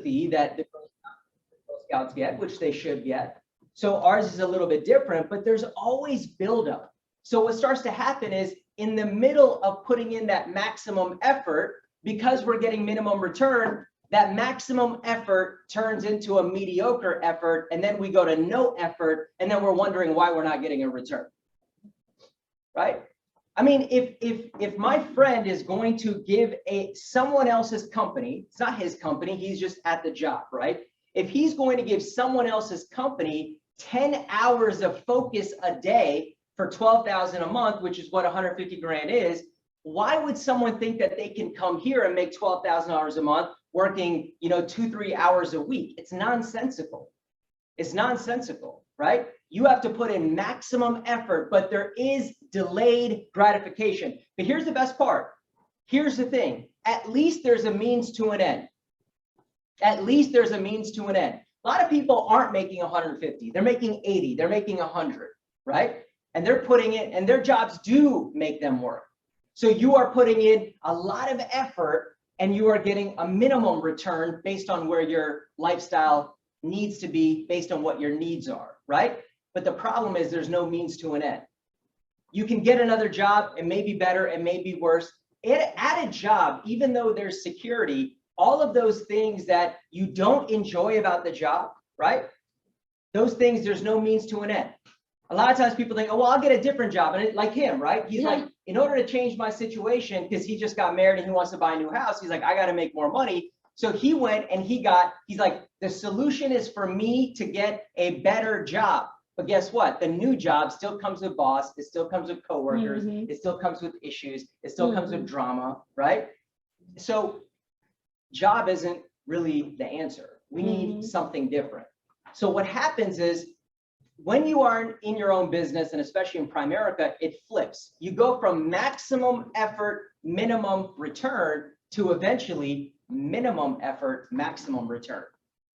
fee that the Girl Scouts get, which they should get. So ours is a little bit different, but there's always buildup. So what starts to happen is in the middle of putting in that maximum effort, because we're getting minimum return, that maximum effort turns into a mediocre effort, and then we go to no effort, and then we're wondering why we're not getting a return, right? I mean, if my friend is going to give someone else's company, it's not his company, he's just at the job, right? If he's going to give someone else's company 10 hours of focus a day for $12,000 a month, which is what 150 grand is, why would someone think that they can come here and make $12,000 a month working, 2-3 hours a week? It's nonsensical. It's nonsensical, right? You have to put in maximum effort, but there is delayed gratification. But here's the best part. Here's the thing. At least there's a means to an end. At least there's a means to an end. A lot of people aren't making 150. They're making 80. They're making 100, right? And they're putting it, and their jobs do make them work. So you are putting in a lot of effort, and you are getting a minimum return based on where your lifestyle needs to be, based on what your needs are, right? But the problem is there's no means to an end. You can get another job, it may be better, it may be worse. At a job, even though there's security, all of those things that you don't enjoy about the job, right? Those things, there's no means to an end. A lot of times people think, oh, well, I'll get a different job. And like him, right? He's like, in order to change my situation, because he just got married and he wants to buy a new house, he's like, I got to make more money. So he went and he's like, the solution is for me to get a better job. But guess what? The new job still comes with boss. It still comes with coworkers. It still comes with issues. It still comes with drama, right? So job isn't really the answer. We need something different. So what happens is when you are in your own business, and especially in Primerica, it flips. You go from maximum effort, minimum return to eventually minimum effort, maximum return.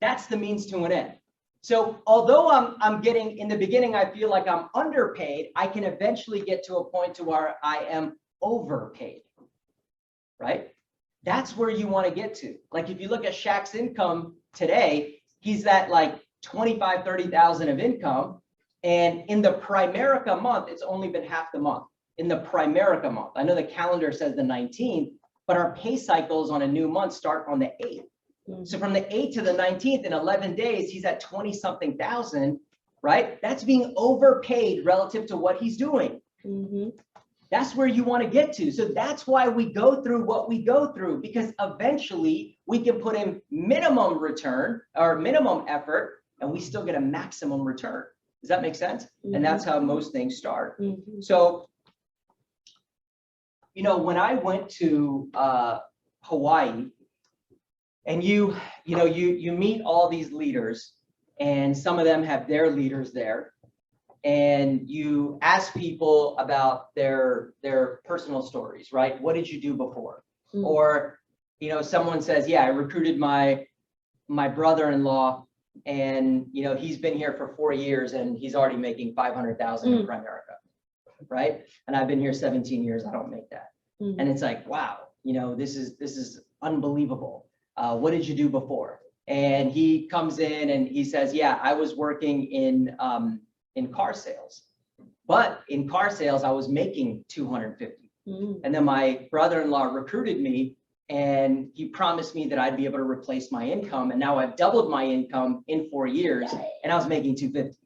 That's the means to an end. So although I'm getting, in the beginning, I feel like I'm underpaid, I can eventually get to a point to where I am overpaid, right? That's where you want to get to. Like if you look at Shaq's income today, he's at like 25, 30,000 of income. And in the Primerica month, it's only been half the month. In the Primerica month, I know the calendar says the 19th, but our pay cycles on a new month start on the 8th. So from the 8th to the 19th, in 11 days, he's at 20 something thousand, right? That's being overpaid relative to what he's doing. That's where you want to get to. So that's why we go through what we go through, because eventually we can put in minimum return or minimum effort, and we still get a maximum return. Does that make sense? And that's how most things start. So, when I went to Hawaii, and you meet all these leaders, and some of them have their leaders there, and you ask people about their personal stories, right? What did you do before? Or, someone says, yeah, I recruited my brother-in-law, and he's been here for 4 years and he's already making 500,000 in Primerica, right? And I've been here 17 years, I don't make that. And it's like, wow, this is unbelievable. What did you do before? And he comes in and he says, yeah, I was working in car sales, but in car sales I was making 250. And then my brother-in-law recruited me, and he promised me that I'd be able to replace my income. And now I've doubled my income in 4 years, and I was making 250,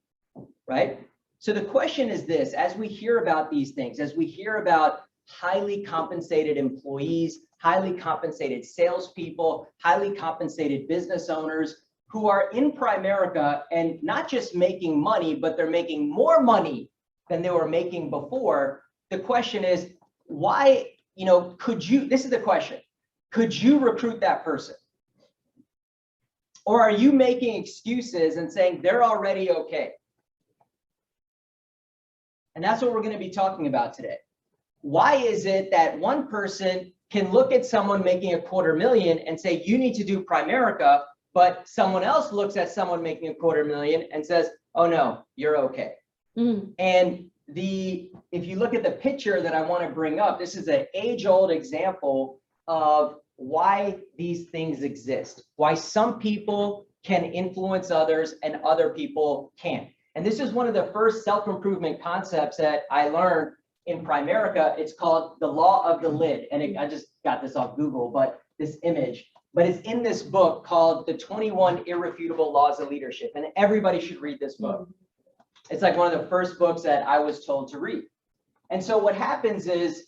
right? So the question is this: as we hear about these things, as we hear about highly compensated employees, highly compensated salespeople, highly compensated business owners who are in Primerica and not just making money, but they're making more money than they were making before. The question is, why, this is the question. Could you recruit that person? Or are you making excuses and saying they're already okay? And that's what we're going to be talking about today. Why is it that one person can look at someone making $250,000 and say, you need to do Primerica, but someone else looks at someone making $250,000 and says, oh no, you're okay. And if you look at the picture that I want to bring up, this is an age-old example of why these things exist, why some people can influence others and other people can't. And this is one of the first self-improvement concepts that I learned in Primerica. It's called the law of the lid. And I just got this off Google, but this image, but it's in this book called The 21 Irrefutable Laws of Leadership. And everybody should read this book. It's like one of the first books that I was told to read. And so what happens is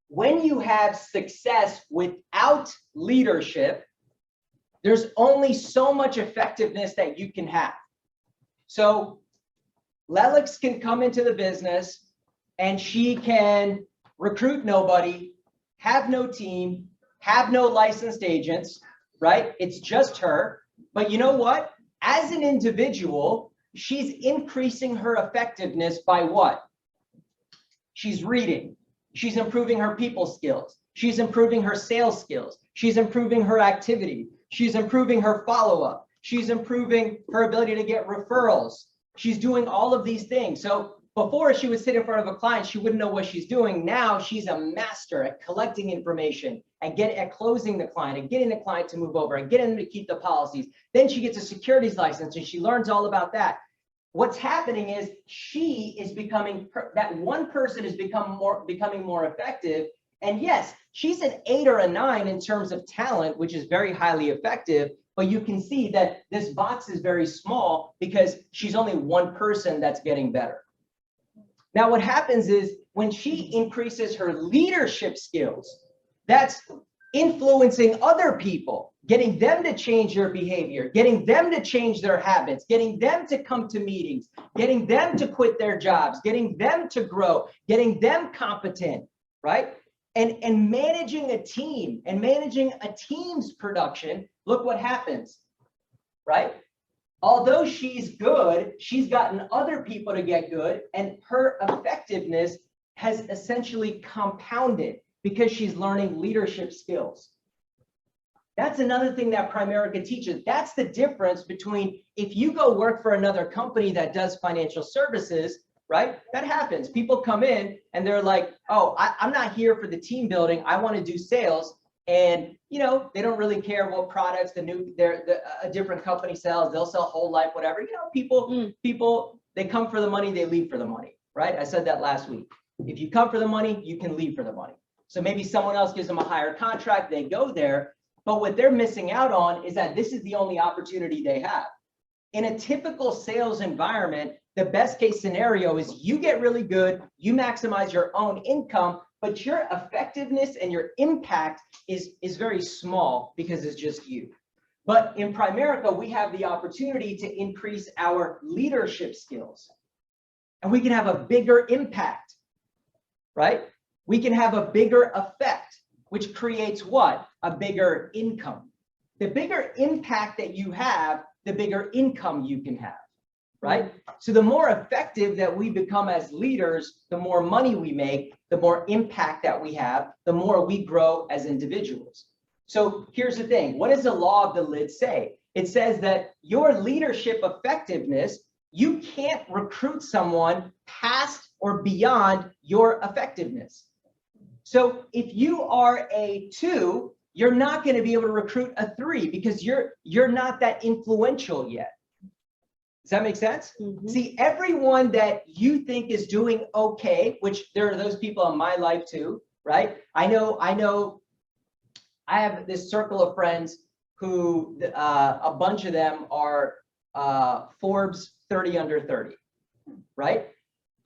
when you have success without leadership, there's only so much effectiveness that you can have. So Lelix can come into the business and she can recruit nobody, have no team, have no licensed agents, right? It's just her. But you know what? As an individual, she's increasing her effectiveness by what? She's reading. She's improving her people skills. She's improving her sales skills. She's improving her activity. She's improving her follow-up. She's improving her ability to get referrals. She's doing all of these things. So before she would sit in front of a client, she wouldn't know what she's doing. Now she's a master at collecting information and at closing the client and getting the client to move over and getting them to keep the policies. Then she gets a securities license and she learns all about that. What's happening is she is becoming, that one person is becoming more effective. And yes, she's an 8 or a 9 in terms of talent, which is very highly effective. But you can see that this box is very small because she's only one person that's getting better. Now, what happens is when she increases her leadership skills, that's influencing other people, getting them to change their behavior, getting them to change their habits, getting them to come to meetings, getting them to quit their jobs, getting them to grow, getting them competent, right? And managing a team and managing a team's production, look what happens, right? Although she's good, she's gotten other people to get good, and her effectiveness has essentially compounded because she's learning leadership skills. That's another thing that Primerica teaches. That's the difference between if you go work for another company that does financial services, right? That happens. People come in and they're like, oh, I'm not here for the team building. I want to do sales. And, you know, they don't really care what products a different company sells. They'll sell whole life, whatever. You know, people, they come for the money, they leave for the money, right? I said that last week. If you come for the money, you can leave for the money. So maybe someone else gives them a higher contract, they go there. But what they're missing out on is that this is the only opportunity they have. In a typical sales environment, the best case scenario is you get really good, you maximize your own income, but your effectiveness and your impact is very small because it's just you. But in Primerica, we have the opportunity to increase our leadership skills and we can have a bigger impact, right? We can have a bigger effect, which creates what? A bigger income. The bigger impact that you have, the bigger income you can have, right? So the more effective that we become as leaders, the more money we make, the more impact that we have, the more we grow as individuals. So here's the thing. What does the law of the lid say? It says that your leadership effectiveness, you can't recruit someone past or beyond your effectiveness. So if you are a 2, you're not going to be able to recruit a 3 because you're not that influential yet. Does that make sense? Mm-hmm. See, everyone that you think is doing okay, which there are those people in my life too, right? I have this circle of friends who a bunch of them are Forbes 30 under 30, right?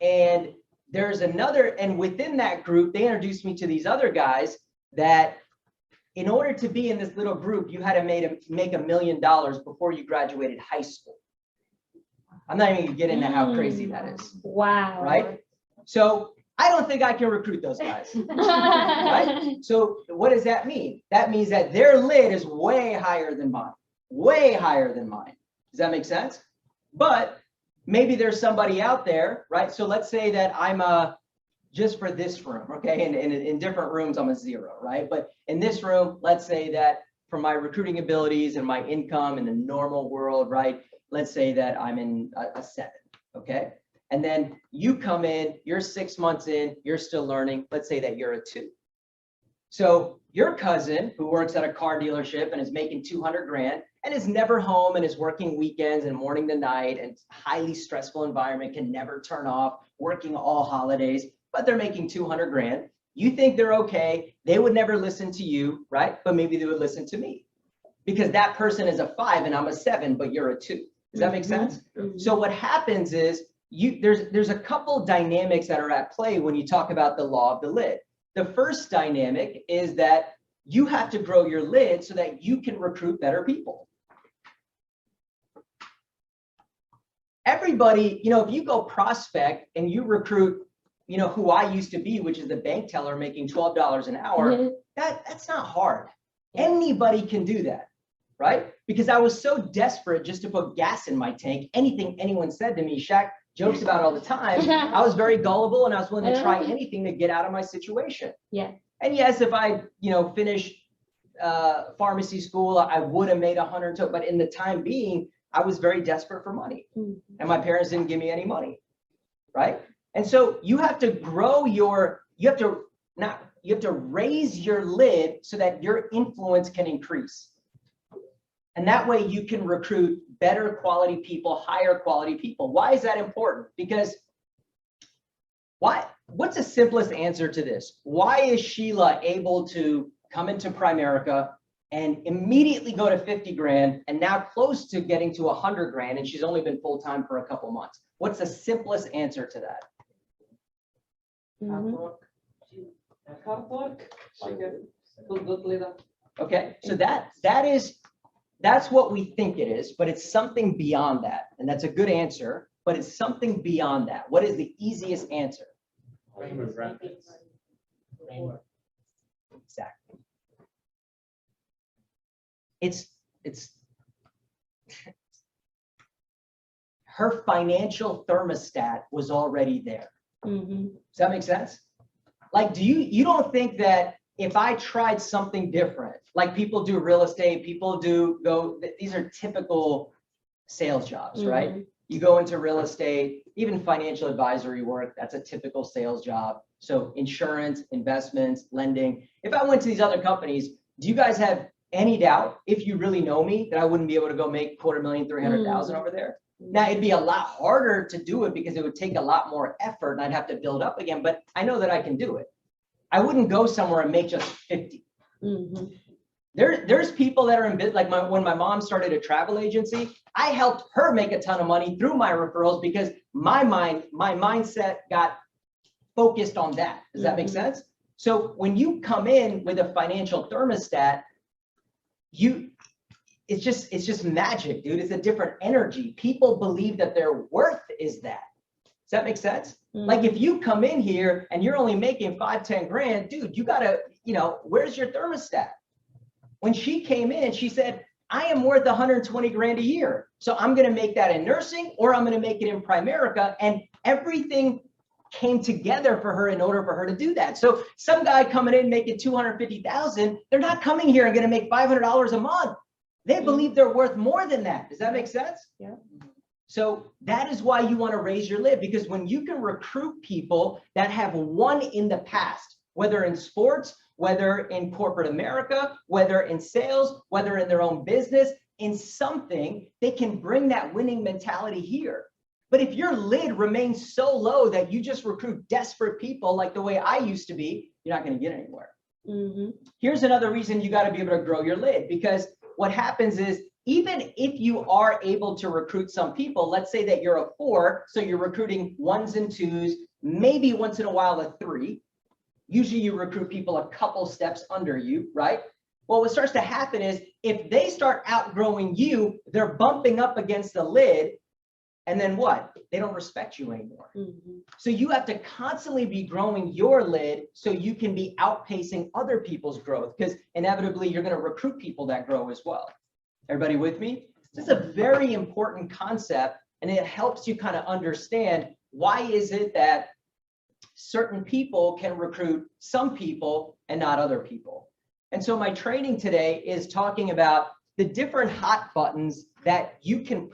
And there's another, and within that group, they introduced me to these other guys that in order to be in this little group, you had to make $1 million before you graduated high school. I'm not even gonna get into how crazy that is. Wow. Right? So I don't think I can recruit those guys. Right? So what does that mean? That means that their lid is way higher than mine. Way higher than mine. Does that make sense? But maybe there's somebody out there, right? So let's say that I'm just for this room, okay? And in different rooms, I'm a 0, right? But in this room, let's say that for my recruiting abilities and my income in the normal world, right? Let's say that I'm in a 7, okay? And then you come in, you're 6 months in, you're still learning. Let's say that you're a 2. So your cousin who works at a car dealership and is making 200 grand and is never home and is working weekends and morning to night and highly stressful environment, can never turn off, working all holidays, but they're making 200 grand. You think they're okay. They would never listen to you, right? But maybe they would listen to me because that person is a 5 and I'm a 7, but you're a 2. Does that make sense? Mhm. So what happens is there's a couple dynamics that are at play when you talk about the law of the lid. The first dynamic is that you have to grow your lid so that you can recruit better people. Everybody, if you go prospect and you recruit, who I used to be, which is the bank teller making $12 an hour, that's not hard. Anybody can do that, right? Because I was so desperate just to put gas in my tank. Anything anyone said to me, Shaq jokes about all the time, I was very gullible and I was willing to try anything to get out of my situation. Yeah. And yes, if I, finished pharmacy school, I would have made 100, but in the time being, I was very desperate for money. And my parents didn't give me any money, right? And so you have to grow you have to raise your lid so that your influence can increase. And that way you can recruit better quality people, higher quality people. Why is that important? Because what's the simplest answer to this? Why is Sheila able to come into Primerica and immediately go to 50 grand and now close to getting to 100 grand and she's only been full-time for a couple months? What's the simplest answer to that? Okay, so that's what we think it is, but it's something beyond that. And that's a good answer, but it's something beyond that. What is the easiest answer? Exactly. It's her financial thermostat was already there. Does that make sense? Like, you don't think that if I tried something different, like people do real estate, these are typical sales jobs, right? You go into real estate, even financial advisory work, that's a typical sales job. So insurance, investments, lending. If I went to these other companies, do you guys have any doubt, if you really know me, that I wouldn't be able to go make $250,000, $300,000 over there? Now, it'd be a lot harder to do it because it would take a lot more effort and I'd have to build up again, but I know that I can do it. I wouldn't go somewhere and make just 50. There's people that are in business, like when my mom started a travel agency, I helped her make a ton of money through my referrals because my mindset got focused on that. Does that make sense? So when you come in with a financial thermostat, it's just magic, dude. It's a different energy. People believe that their worth is that. Does that make sense? Like if you come in here and you're only making 5, 10 grand, dude, you gotta, where's your thermostat? When she came in, she said, I am worth 120 grand a year. So I'm going to make that in nursing or I'm going to make it in Primerica. And everything came together for her in order for her to do that. So some guy coming in making 250,000, they're not coming here and going to make $500 a month. They believe they're worth more than that. Does that make sense? Yeah. So that is why you want to raise your lid, because when you can recruit people that have won in the past, whether in sports, whether in corporate America, whether in sales, whether in their own business, in something, they can bring that winning mentality here. But if your lid remains so low that you just recruit desperate people like the way I used to be, you're not going to get anywhere. Here's another reason you got to be able to grow your lid, because what happens is, even if you are able to recruit some people, let's say that you're a 4, so you're recruiting 1s and 2s, maybe once in a while a 3. Usually you recruit people a couple steps under you, right? Well, what starts to happen is if they start outgrowing you, they're bumping up against the lid. And then what? They don't respect you anymore. So you have to constantly be growing your lid so you can be outpacing other people's growth, because inevitably you're going to recruit people that grow as well. Everybody with me? This is a very important concept, and it helps you kind of understand why is it that certain people can recruit some people and not other people. And so my training today is talking about the different hot buttons that you can